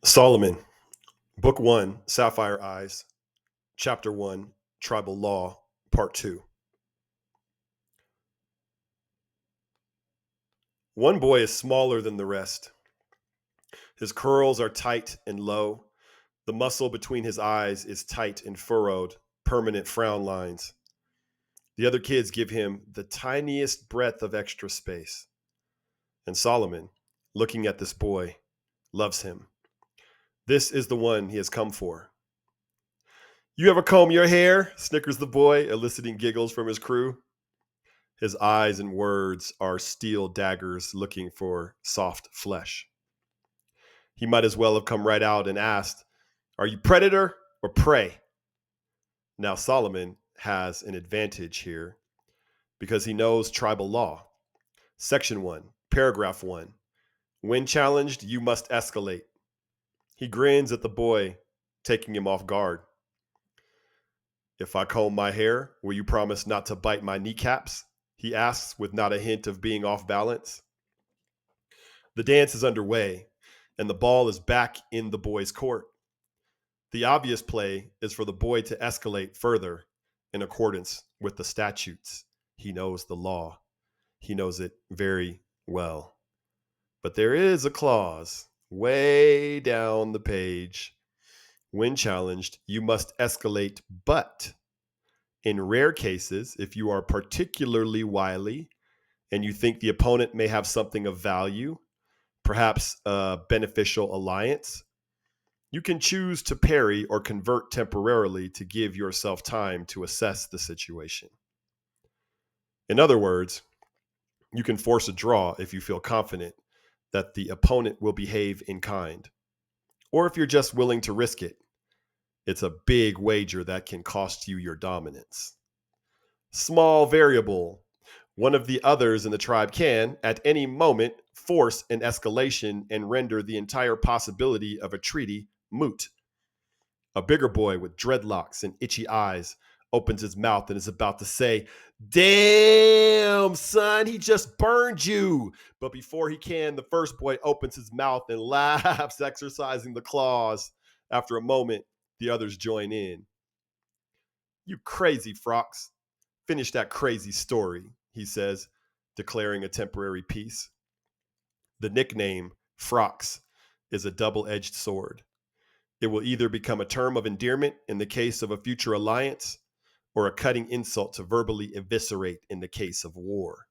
Solomen, Book 1, Sapphire Eyes, Chapter 1, Tribal Law, Part 2. One boy is smaller than the rest. His curls are tight and low. The muscle between his eyes is tight and furrowed, permanent frown lines. The other kids give him the tiniest breath of extra space. And Solomen, looking at this boy, loves him. This is the one he has come for. "You ever comb your hair?" snickers the boy, eliciting giggles from his crew. His eyes and words are steel daggers looking for soft flesh. He might as well have come right out and asked, "Are you predator or prey?" Now Solomen has an advantage here because he knows tribal law. Section 1, Paragraph 1. When challenged, you must escalate. He grins at the boy, taking him off guard. "If I comb my hair, will you promise not to bite my kneecaps?" he asks with not a hint of being off balance. The dance is underway, and the ball is back in the boy's court. The obvious play is for the boy to escalate further in accordance with the statutes. He knows the law. He knows it very well. But there is a clause way down the page. When challenged, you must escalate, but in rare cases, if you are particularly wily and you think the opponent may have something of value, perhaps a beneficial alliance, you can choose to parry or convert temporarily to give yourself time to assess the situation. In other words, you can force a draw if you feel confident that the opponent will behave in kind, or if you're just willing to risk it. It's a big wager that can cost you your dominance. Small variable. One of the others in the tribe can, at any moment, force an escalation and render the entire possibility of a treaty moot. A bigger boy with dreadlocks and itchy eyes opens his mouth and is about to say, "Damn, son, he just burned you." But before he can, the first boy opens his mouth and laughs, exercising the claws. After a moment, the others join in. "You crazy frocks. Finish that crazy story," he says, declaring a temporary peace. The nickname, Frocks, is a double-edged sword. It will either become a term of endearment in the case of a future alliance, or a cutting insult to verbally eviscerate in the case of war.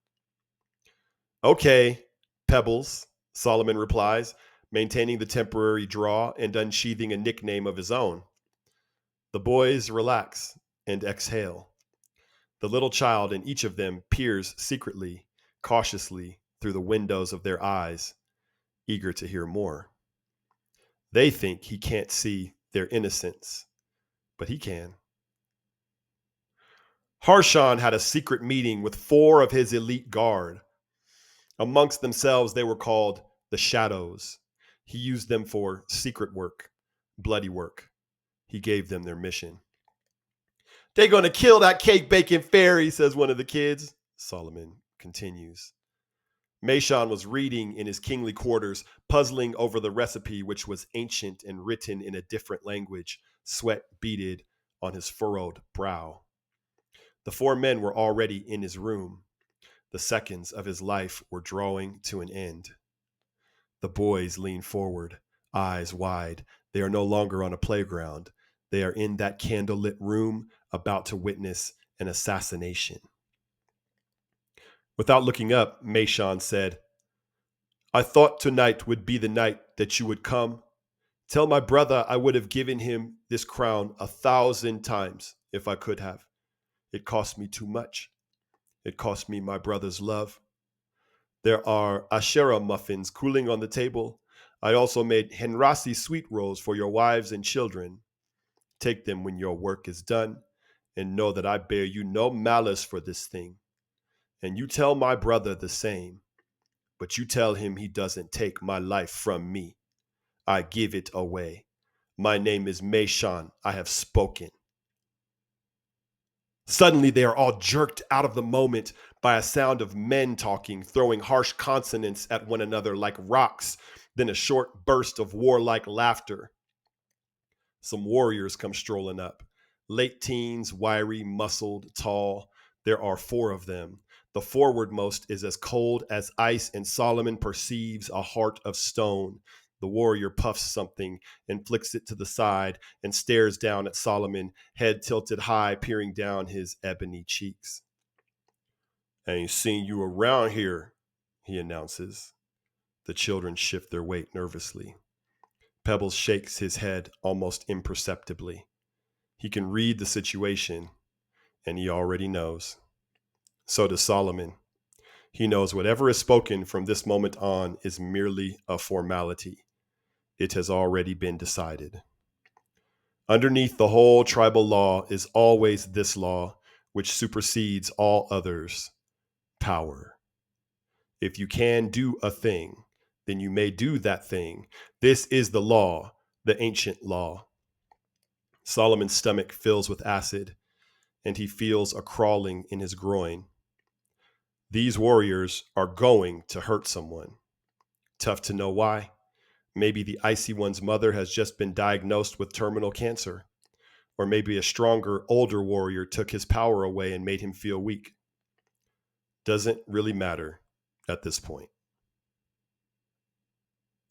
"Okay, Pebbles," Solomen replies, maintaining the temporary draw and unsheathing a nickname of his own. The boys relax and exhale. The little child in each of them peers secretly, cautiously through the windows of their eyes, eager to hear more. They think he can't see their innocence, but he can. Harshan had a secret meeting with 4 of his elite guard. Amongst themselves, they were called the Shadows. He used them for secret work, bloody work. He gave them their mission. "They're going to kill that cake baking fairy," says one of the kids. Solomen continues. Meshan was reading in his kingly quarters, puzzling over the recipe, which was ancient and written in a different language, sweat beaded on his furrowed brow. The 4 men were already in his room. The seconds of his life were drawing to an end. The boys lean forward, eyes wide. They are no longer on a playground. They are in that candlelit room about to witness an assassination. Without looking up, Meshan said, "I thought tonight would be the night that you would come. Tell my brother I would have given him this crown 1,000 times if I could have. It cost me too much. It cost me my brother's love. There are Asherah muffins cooling on the table. I also made Henrasi sweet rolls for your wives and children. Take them when your work is done, and know that I bear you no malice for this thing. And you tell my brother the same, but you tell him he doesn't take my life from me. I give it away. My name is Meshan. I have spoken." Suddenly, they are all jerked out of the moment by a sound of men talking, throwing harsh consonants at one another like rocks. Then a short burst of warlike laughter. Some warriors come strolling up. Late teens, wiry, muscled, tall. There are 4 of them. The forwardmost is as cold as ice, and Solomen perceives a heart of stone. The warrior puffs something and flicks it to the side and stares down at Solomen, head tilted high, peering down his ebony cheeks. "I ain't seen you around here," he announces. The children shift their weight nervously. Pebbles shakes his head almost imperceptibly. He can read the situation, and he already knows. So does Solomen. He knows whatever is spoken from this moment on is merely a formality. It has already been decided. Underneath the whole tribal law is always this law, which supersedes all others: power. If you can do a thing, then you may do that thing. This is the law, the ancient law. Solomon's stomach fills with acid, and he feels a crawling in his groin. These warriors are going to hurt someone. Tough to know why. Maybe the icy one's mother has just been diagnosed with terminal cancer. Or maybe a stronger, older warrior took his power away and made him feel weak. Doesn't really matter at this point.